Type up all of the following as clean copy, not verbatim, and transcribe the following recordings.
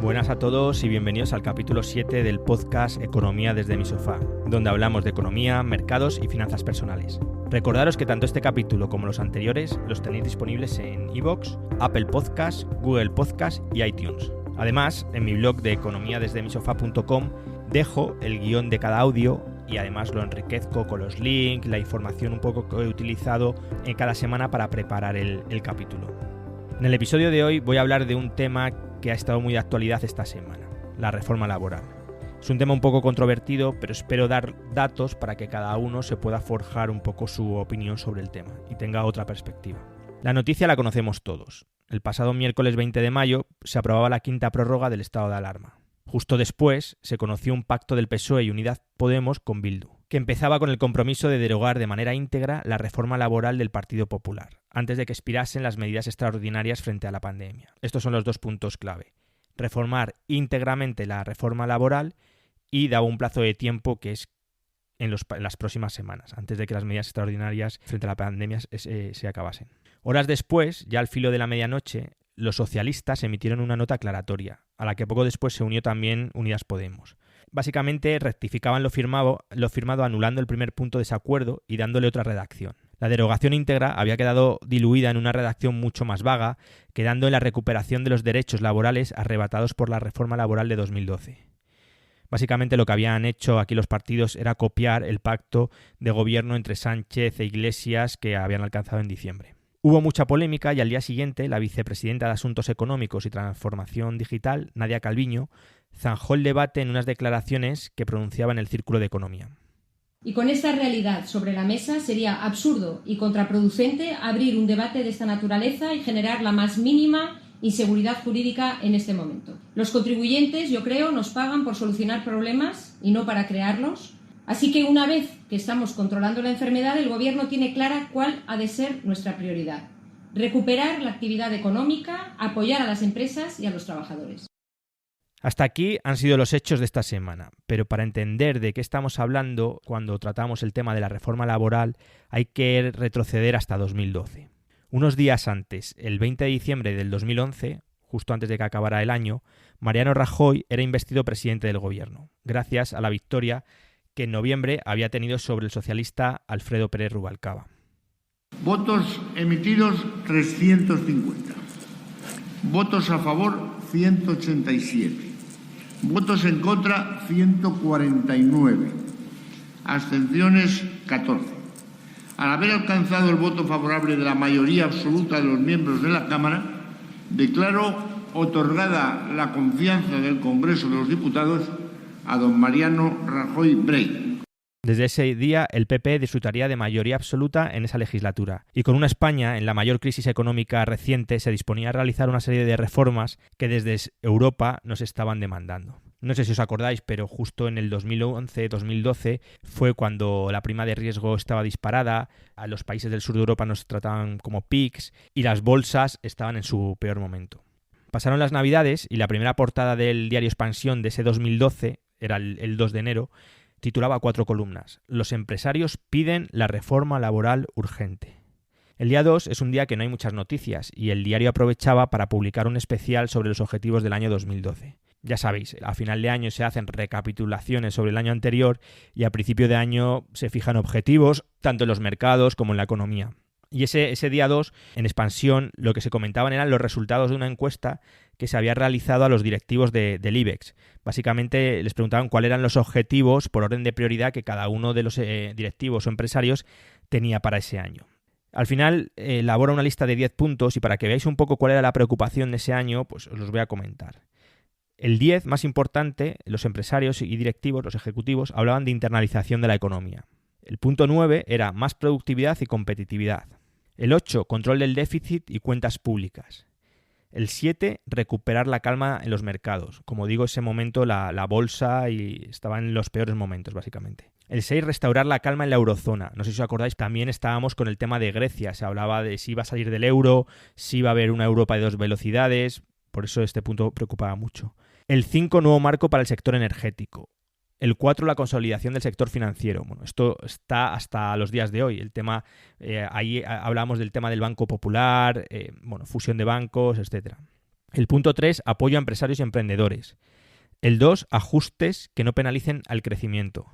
Buenas a todos y bienvenidos al capítulo 7 del podcast Economía desde mi sofá, donde hablamos de economía, mercados y finanzas personales. Recordaros que tanto este capítulo como los anteriores los tenéis disponibles en iVoox, Apple Podcasts, Google Podcasts y iTunes. Además, en mi blog de economiadesdemisofá.com dejo el guión de cada audio y además lo enriquezco con los links, la información un poco que he utilizado en cada semana para preparar el capítulo. En el episodio de hoy voy a hablar de un tema que ha estado muy de actualidad esta semana, la reforma laboral. Es un tema un poco controvertido, pero espero dar datos para que cada uno se pueda forjar un poco su opinión sobre el tema y tenga otra perspectiva. La noticia la conocemos todos. El pasado miércoles 20 de mayo se aprobaba la quinta prórroga del estado de alarma. Justo después se conoció un pacto del PSOE y Unidas Podemos con Bildu, que empezaba con el compromiso de derogar de manera íntegra la reforma laboral del Partido Popular, antes de que expirasen las medidas extraordinarias frente a la pandemia. Estos son los dos puntos clave. Reformar íntegramente la reforma laboral y daba un plazo de tiempo que es en las próximas semanas, antes de que las medidas extraordinarias frente a la pandemia se acabasen. Horas después, ya al filo de la medianoche, los socialistas emitieron una nota aclaratoria, a la que poco después se unió también Unidas Podemos. Básicamente rectificaban lo firmado anulando el primer punto de ese acuerdo y dándole otra redacción. La derogación íntegra había quedado diluida en una redacción mucho más vaga, quedando en la recuperación de los derechos laborales arrebatados por la reforma laboral de 2012. Básicamente lo que habían hecho aquí los partidos era copiar el pacto de gobierno entre Sánchez e Iglesias que habían alcanzado en diciembre. Hubo mucha polémica y al día siguiente la vicepresidenta de Asuntos Económicos y Transformación Digital, Nadia Calviño, zanjó el debate en unas declaraciones que pronunciaba en el Círculo de Economía. Y con esta realidad sobre la mesa sería absurdo y contraproducente abrir un debate de esta naturaleza y generar la más mínima inseguridad jurídica en este momento. Los contribuyentes, yo creo, nos pagan por solucionar problemas y no para crearlos. Así que una vez que estamos controlando la enfermedad, el Gobierno tiene clara cuál ha de ser nuestra prioridad. Recuperar la actividad económica, apoyar a las empresas y a los trabajadores. Hasta aquí han sido los hechos de esta semana, pero para entender de qué estamos hablando cuando tratamos el tema de la reforma laboral hay que retroceder hasta 2012. Unos días antes, el 20 de diciembre del 2011, justo antes de que acabara el año, Mariano Rajoy era investido presidente del Gobierno, gracias a la victoria que en noviembre había tenido sobre el socialista Alfredo Pérez Rubalcaba. Votos emitidos 350. Votos a favor 187. Votos en contra 149. Abstenciones 14. Al haber alcanzado el voto favorable de la mayoría absoluta de los miembros de la Cámara, declaro otorgada la confianza del Congreso de los Diputados a don Mariano Rajoy Brey. Desde ese día, el PP disfrutaría de mayoría absoluta en esa legislatura, y con una España en la mayor crisis económica reciente se disponía a realizar una serie de reformas que desde Europa nos estaban demandando. No sé si os acordáis, pero justo en el 2011-2012 fue cuando la prima de riesgo estaba disparada, a los países del sur de Europa nos trataban como PIGs y las bolsas estaban en su peor momento. Pasaron las Navidades y la primera portada del diario Expansión de ese 2012, era el 2 de enero, titulaba 4 columnas. Los empresarios piden la reforma laboral urgente. El día 2 es un día que no hay muchas noticias y el diario aprovechaba para publicar un especial sobre los objetivos del año 2012. Ya sabéis, a final de año se hacen recapitulaciones sobre el año anterior y a principio de año se fijan objetivos, tanto en los mercados como en la economía. Y ese día 2, en Expansión, lo que se comentaban eran los resultados de una encuesta que se había realizado a los directivos del IBEX. Básicamente les preguntaban cuáles eran los objetivos por orden de prioridad que cada uno de los directivos o empresarios tenía para ese año. Al final elabora una lista de 10 puntos y para que veáis un poco cuál era la preocupación de ese año, pues os los voy a comentar. El 10, más importante, los empresarios y directivos, los ejecutivos, hablaban de internalización de la economía. El punto 9 era más productividad y competitividad. El 8, control del déficit y cuentas públicas. El 7, recuperar la calma en los mercados. Como digo, ese momento la bolsa estaba en los peores momentos, básicamente. El 6, restaurar la calma en la eurozona. No sé si os acordáis, también estábamos con el tema de Grecia. Se hablaba de si iba a salir del euro, si iba a haber una Europa de 2 velocidades. Por eso este punto preocupaba mucho. El 5, nuevo marco para el sector energético. El 4, la consolidación del sector financiero. Bueno, esto está hasta los días de hoy. El tema, ahí hablamos del tema del Banco Popular, fusión de bancos, etcétera. El punto 3, apoyo a empresarios y emprendedores. El 2, ajustes que no penalicen al crecimiento.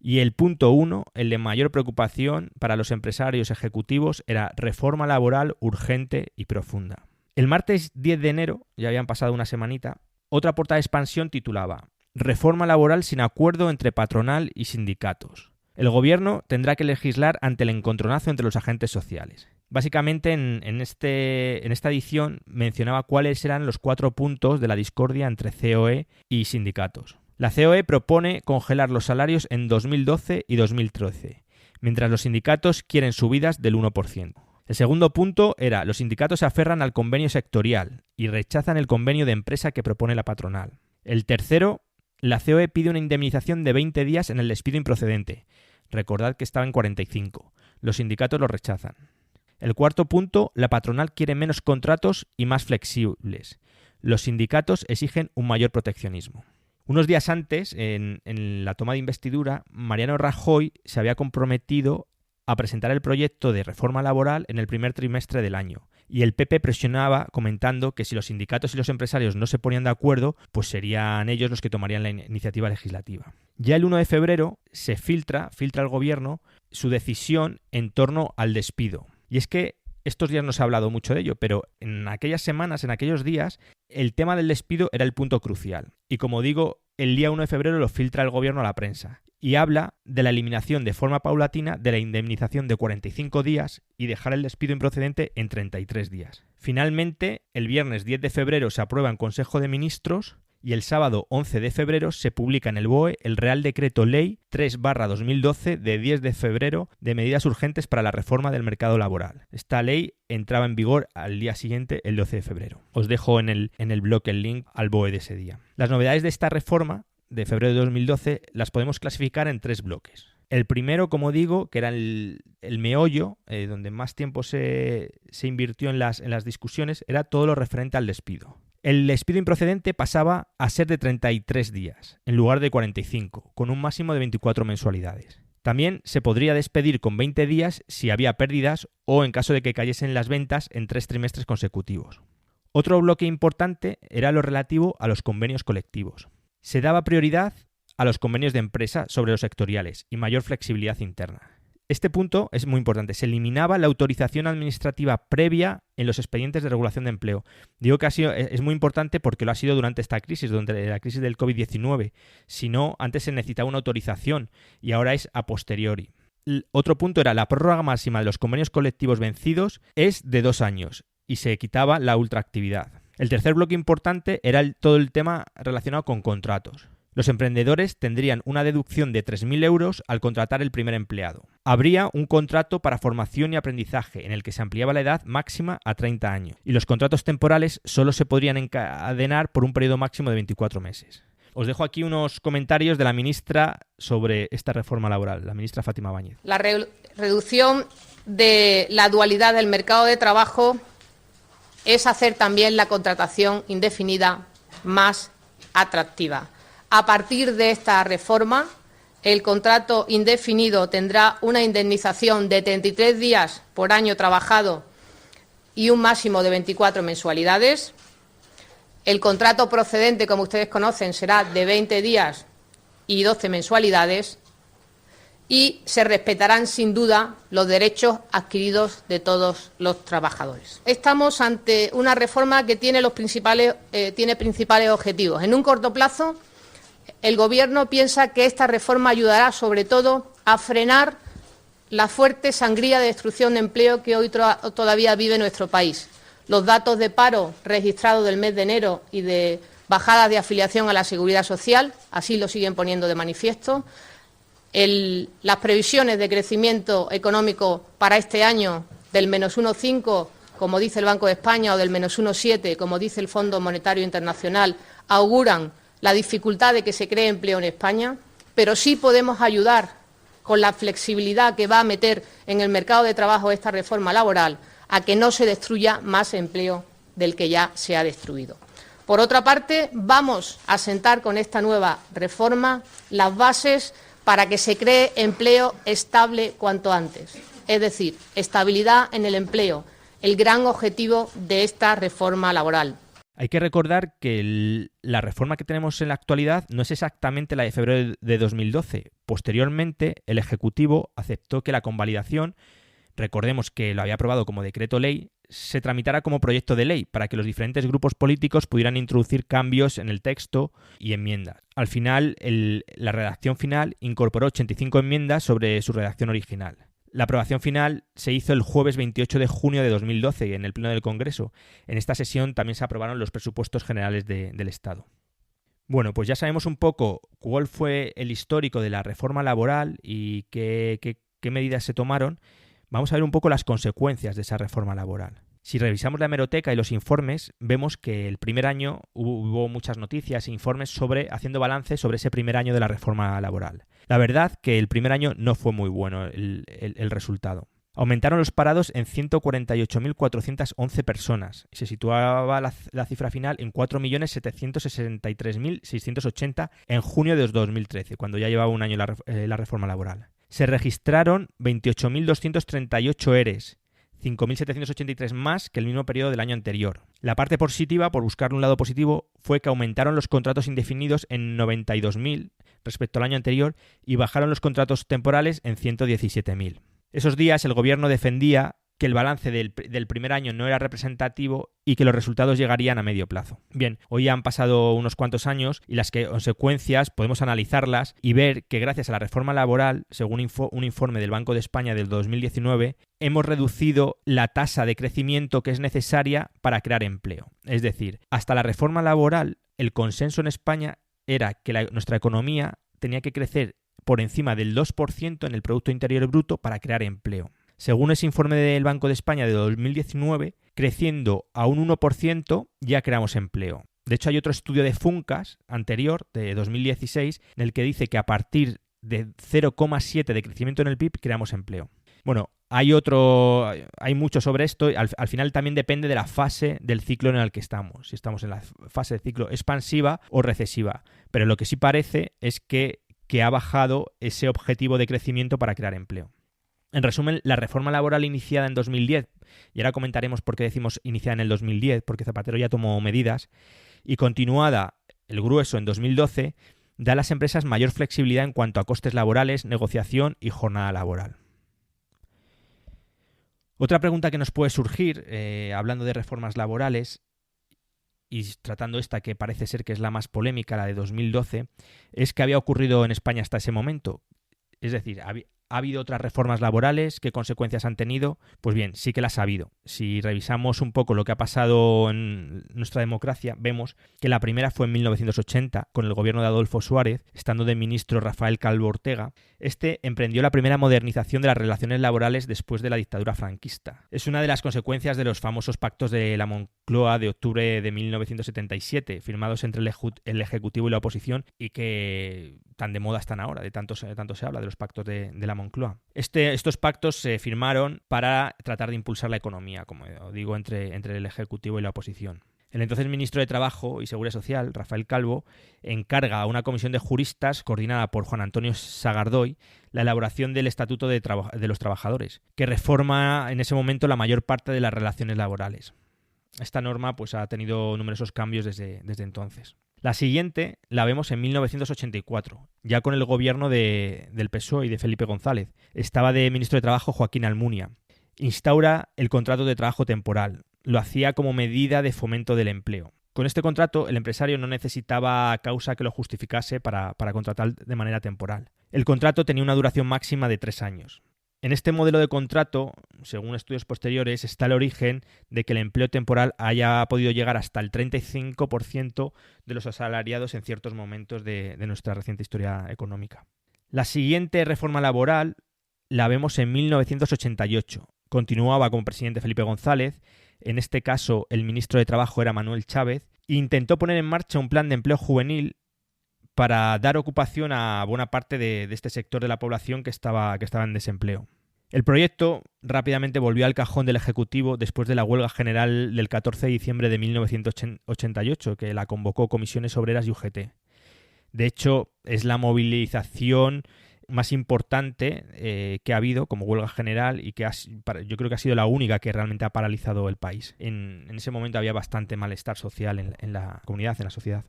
Y el punto 1, el de mayor preocupación para los empresarios ejecutivos, era reforma laboral urgente y profunda. El martes 10 de enero, ya habían pasado una semanita, otra portada de Expansión titulaba Reforma laboral sin acuerdo entre patronal y sindicatos. El gobierno tendrá que legislar ante el encontronazo entre los agentes sociales. Básicamente en esta edición mencionaba cuáles eran los 4 puntos de la discordia entre COE y sindicatos. La COE propone congelar los salarios en 2012 y 2013, mientras los sindicatos quieren subidas del 1%. El segundo punto era los sindicatos se aferran al convenio sectorial y rechazan el convenio de empresa que propone la patronal. El tercero, la COE pide una indemnización de 20 días en el despido improcedente. Recordad que estaba en 45. Los sindicatos lo rechazan. El cuarto punto, la patronal quiere menos contratos y más flexibles. Los sindicatos exigen un mayor proteccionismo. Unos días antes, en la toma de investidura, Mariano Rajoy se había comprometido a presentar el proyecto de reforma laboral en el primer trimestre del año. Y el PP presionaba comentando que si los sindicatos y los empresarios no se ponían de acuerdo, pues serían ellos los que tomarían la iniciativa legislativa. Ya el 1 de febrero se filtra al gobierno su decisión en torno al despido. Y es que estos días no se ha hablado mucho de ello, pero en aquellas semanas, en aquellos días, el tema del despido era el punto crucial. Y como digo, el día 1 de febrero lo filtra el gobierno a la prensa y habla de la eliminación de forma paulatina de la indemnización de 45 días y dejar el despido improcedente en 33 días. Finalmente, el viernes 10 de febrero se aprueba en Consejo de Ministros y el sábado 11 de febrero se publica en el BOE el Real Decreto Ley 3/2012 de 10 de febrero de medidas urgentes para la reforma del mercado laboral. Esta ley entraba en vigor al día siguiente, el 12 de febrero. Os dejo en el blog el link al BOE de ese día. Las novedades de esta reforma de febrero de 2012 las podemos clasificar en 3 bloques. El primero, como digo, que era el meollo, donde más tiempo se invirtió en las discusiones, era todo lo referente al despido. El despido improcedente pasaba a ser de 33 días, en lugar de 45, con un máximo de 24 mensualidades. También se podría despedir con 20 días si había pérdidas o en caso de que cayesen las ventas en 3 trimestres consecutivos. Otro bloque importante era lo relativo a los convenios colectivos. Se daba prioridad a los convenios de empresa sobre los sectoriales y mayor flexibilidad interna. Este punto es muy importante. Se eliminaba la autorización administrativa previa en los expedientes de regulación de empleo. Digo que es muy importante porque lo ha sido durante esta crisis, durante la crisis del COVID-19. Si no, antes se necesitaba una autorización y ahora es a posteriori. Otro punto era la prórroga máxima de los convenios colectivos vencidos es de 2 años y se quitaba la ultraactividad. El tercer bloque importante era todo el tema relacionado con contratos. Los emprendedores tendrían una deducción de 3.000 euros al contratar el primer empleado. Habría un contrato para formación y aprendizaje en el que se ampliaba la edad máxima a 30 años y los contratos temporales solo se podrían encadenar por un periodo máximo de 24 meses. Os dejo aquí unos comentarios de la ministra sobre esta reforma laboral, la ministra Fátima Báñez. La reducción de la dualidad del mercado de trabajo es hacer también la contratación indefinida más atractiva. A partir de esta reforma, el contrato indefinido tendrá una indemnización de 33 días por año trabajado y un máximo de 24 mensualidades. El contrato procedente, como ustedes conocen, será de 20 días y 12 mensualidades y se respetarán sin duda los derechos adquiridos de todos los trabajadores. Estamos ante una reforma que tiene principales objetivos. En un corto plazo, el Gobierno piensa que esta reforma ayudará sobre todo a frenar la fuerte sangría de destrucción de empleo que hoy todavía vive nuestro país. Los datos de paro registrados del mes de enero y de bajadas de afiliación a la Seguridad Social así lo siguen poniendo de manifiesto. Las previsiones de crecimiento económico para este año del -1,5, como dice el Banco de España, o del -1,7, como dice el Fondo Monetario Internacional, auguran la dificultad de que se cree empleo en España, pero sí podemos ayudar con la flexibilidad que va a meter en el mercado de trabajo esta reforma laboral a que no se destruya más empleo del que ya se ha destruido. Por otra parte, vamos a sentar con esta nueva reforma las bases para que se cree empleo estable cuanto antes, es decir, estabilidad en el empleo, el gran objetivo de esta reforma laboral. Hay que recordar que la reforma que tenemos en la actualidad no es exactamente la de febrero de 2012. Posteriormente, el Ejecutivo aceptó que la convalidación, recordemos que lo había aprobado como decreto ley, se tramitara como proyecto de ley para que los diferentes grupos políticos pudieran introducir cambios en el texto y enmiendas. Al final, la redacción final incorporó 85 enmiendas sobre su redacción original. La aprobación final se hizo el jueves 28 de junio de 2012 en el Pleno del Congreso. En esta sesión también se aprobaron los presupuestos generales del Estado. Bueno, pues ya sabemos un poco cuál fue el histórico de la reforma laboral y qué medidas se tomaron. Vamos a ver un poco las consecuencias de esa reforma laboral. Si revisamos la hemeroteca y los informes, vemos que el primer año hubo muchas noticias e informes haciendo balance sobre ese primer año de la reforma laboral. La verdad que el primer año no fue muy bueno el resultado. Aumentaron los parados en 148.411 personas y se situaba la cifra final en 4.763.680 en junio de 2013, cuando ya llevaba un año la reforma laboral. Se registraron 28.238 ERES, 5.783 más que el mismo periodo del año anterior. La parte positiva, por buscar un lado positivo, fue que aumentaron los contratos indefinidos en 92.000 respecto al año anterior y bajaron los contratos temporales en 117.000. Esos días el gobierno defendía que el balance del primer año no era representativo y que los resultados llegarían a medio plazo. Bien, hoy han pasado unos cuantos años y las consecuencias podemos analizarlas y ver que gracias a la reforma laboral, según un informe del Banco de España del 2019, hemos reducido la tasa de crecimiento que es necesaria para crear empleo. Es decir, hasta la reforma laboral, el consenso en España era que nuestra economía tenía que crecer por encima del 2% en el Producto Interior Bruto para crear empleo. Según ese informe del Banco de España de 2019, creciendo a un 1% ya creamos empleo. De hecho, hay otro estudio de Funcas anterior, de 2016, en el que dice que a partir de 0,7 de crecimiento en el PIB creamos empleo. Bueno, hay mucho sobre esto. Al final también depende de la fase del ciclo en el que estamos. Si estamos en la fase de ciclo expansiva o recesiva. Pero lo que sí parece es que ha bajado ese objetivo de crecimiento para crear empleo. En resumen, la reforma laboral iniciada en 2010, y ahora comentaremos por qué decimos iniciada en el 2010, porque Zapatero ya tomó medidas, y continuada el grueso en 2012, da a las empresas mayor flexibilidad en cuanto a costes laborales, negociación y jornada laboral. Otra pregunta que nos puede surgir, hablando de reformas laborales, y tratando esta que parece ser que es la más polémica, la de 2012, es qué había ocurrido en España hasta ese momento. Es decir, ¿ha habido otras reformas laborales? ¿Qué consecuencias han tenido? Pues bien, sí que las ha habido. Si revisamos un poco lo que ha pasado en nuestra democracia, vemos que la primera fue en 1980, con el gobierno de Adolfo Suárez, estando de ministro Rafael Calvo Ortega. Este emprendió la primera modernización de las relaciones laborales después de la dictadura franquista. Es una de las consecuencias de los famosos pactos de la Moncloa de octubre de 1977, firmados entre el Ejecutivo y la oposición, y que tan de moda están ahora, de tanto se habla de los pactos de la Moncloa. Estos pactos se firmaron para tratar de impulsar la economía, como digo, entre el Ejecutivo y la oposición. El entonces ministro de Trabajo y Seguridad Social, Rafael Calvo, encarga a una comisión de juristas coordinada por Juan Antonio Sagardoy la elaboración del Estatuto de los Trabajadores, que reforma en ese momento la mayor parte de las relaciones laborales. Esta norma pues, ha tenido numerosos cambios desde entonces. La siguiente la vemos en 1984, ya con el gobierno del PSOE y de Felipe González. Estaba de ministro de Trabajo Joaquín Almunia. Instaura el contrato de trabajo temporal. Lo hacía como medida de fomento del empleo. Con este contrato, el empresario no necesitaba causa que lo justificase para contratar de manera temporal. El contrato tenía una duración máxima de 3 años. En este modelo de contrato, según estudios posteriores, está el origen de que el empleo temporal haya podido llegar hasta el 35% de los asalariados en ciertos momentos de nuestra reciente historia económica. La siguiente reforma laboral la vemos en 1988. Continuaba como presidente Felipe González. En este caso, el ministro de Trabajo era Manuel Chávez. E intentó poner en marcha un plan de empleo juvenil para dar ocupación a buena parte de este sector de la población que estaba en desempleo. El proyecto rápidamente volvió al cajón del Ejecutivo después de la huelga general del 14 de diciembre de 1988, que la convocó Comisiones Obreras y UGT. De hecho, es la movilización más importante que ha habido como huelga general y que yo creo que ha sido la única que realmente ha paralizado el país. En ese momento había bastante malestar social en la comunidad, en la sociedad.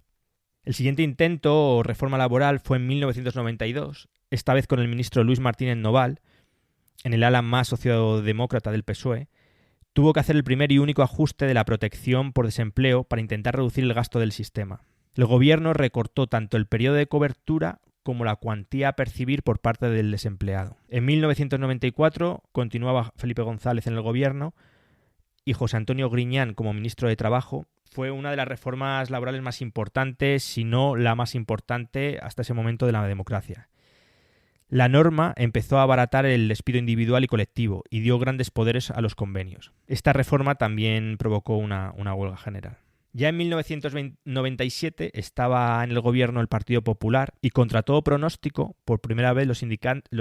El siguiente intento o reforma laboral fue en 1992, esta vez con el ministro Luis Martínez Noval, en el ala más socialdemócrata del PSOE. Tuvo que hacer el primer y único ajuste de la protección por desempleo para intentar reducir el gasto del sistema. El gobierno recortó tanto el periodo de cobertura como la cuantía a percibir por parte del desempleado. En 1994 continuaba Felipe González en el gobierno y José Antonio Griñán como ministro de Trabajo. Fue una de las reformas laborales más importantes, si no la más importante hasta ese momento de la democracia. La norma empezó a abaratar el despido individual y colectivo y dio grandes poderes a los convenios. Esta reforma también provocó una huelga general. Ya en 1997 estaba en el gobierno el Partido Popular y contra todo pronóstico, por primera vez los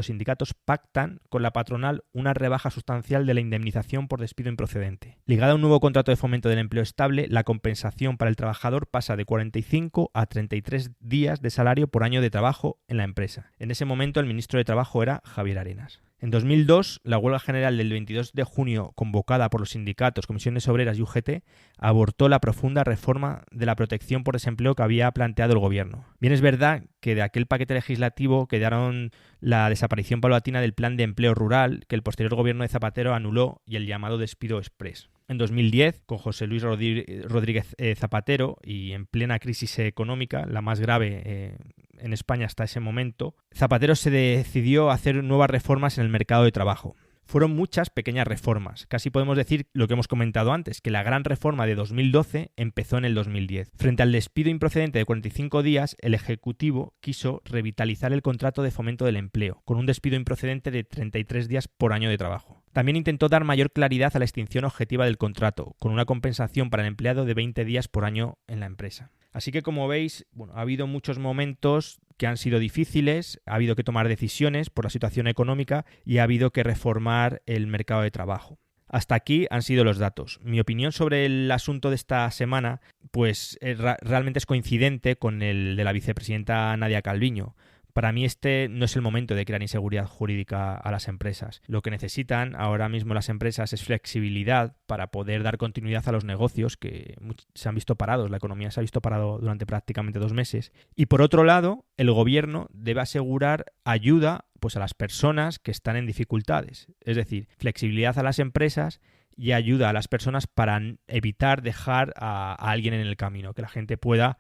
sindicatos pactan con la patronal una rebaja sustancial de la indemnización por despido improcedente. Ligada a un nuevo contrato de fomento del empleo estable, la compensación para el trabajador pasa de 45 a 33 días de salario por año de trabajo en la empresa. En ese momento el ministro de Trabajo era Javier Arenas. En 2002, la huelga general del 22 de junio, convocada por los sindicatos, comisiones obreras y UGT, abortó la profunda reforma de la protección por desempleo que había planteado el gobierno. Bien es verdad que de aquel paquete legislativo quedaron la desaparición paulatina del Plan de Empleo Rural, que el posterior gobierno de Zapatero anuló, y el llamado despido exprés. En 2010, con José Luis Rodríguez Zapatero y en plena crisis económica, la más grave en España hasta ese momento, Zapatero se decidió a hacer nuevas reformas en el mercado de trabajo. Fueron muchas pequeñas reformas. Casi podemos decir lo que hemos comentado antes, que la gran reforma de 2012 empezó en el 2010. Frente al despido improcedente de 45 días, el Ejecutivo quiso revitalizar el contrato de fomento del empleo, con un despido improcedente de 33 días por año de trabajo. También intentó dar mayor claridad a la extinción objetiva del contrato, con una compensación para el empleado de 20 días por año en la empresa. Así que, como veis, ha habido muchos momentos que han sido difíciles, ha habido que tomar decisiones por la situación económica y ha habido que reformar el mercado de trabajo. Hasta aquí han sido los datos. Mi opinión sobre el asunto de esta semana realmente es coincidente con el de la vicepresidenta Nadia Calviño. Para mí este no es el momento de crear inseguridad jurídica a las empresas. Lo que necesitan ahora mismo las empresas es flexibilidad para poder dar continuidad a los negocios que se han visto parados. La economía se ha visto parado durante prácticamente 2 meses. Y por otro lado, el gobierno debe asegurar ayuda a las personas que están en dificultades. Es decir, flexibilidad a las empresas y ayuda a las personas para evitar dejar a alguien en el camino, que la gente pueda,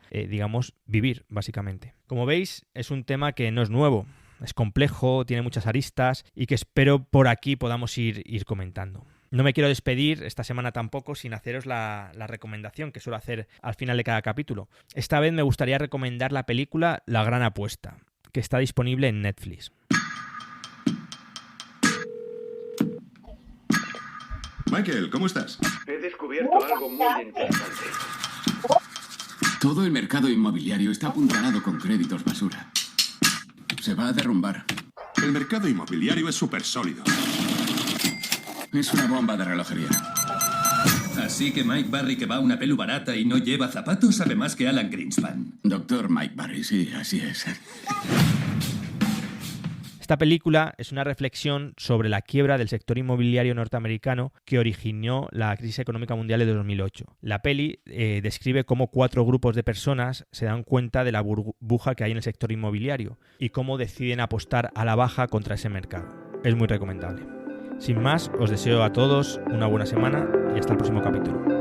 vivir, básicamente. Como veis, es un tema que no es nuevo, es complejo, tiene muchas aristas y que espero por aquí podamos ir comentando. No me quiero despedir esta semana tampoco sin haceros la recomendación que suelo hacer al final de cada capítulo. Esta vez me gustaría recomendar la película La Gran Apuesta, que está disponible en Netflix. Michael, ¿cómo estás? He descubierto algo muy interesante. Todo el mercado inmobiliario está apuntalado con créditos basura. Se va a derrumbar. El mercado inmobiliario es súper sólido. Es una bomba de relojería. Así que Mike Barry, que va a una pelu barata y no lleva zapatos, sabe más que Alan Greenspan. Doctor Mike Barry, sí, así es. Esta película es una reflexión sobre la quiebra del sector inmobiliario norteamericano que originó la crisis económica mundial de 2008. La peli describe cómo 4 grupos de personas se dan cuenta de la burbuja que hay en el sector inmobiliario y cómo deciden apostar a la baja contra ese mercado. Es muy recomendable. Sin más, os deseo a todos una buena semana y hasta el próximo capítulo.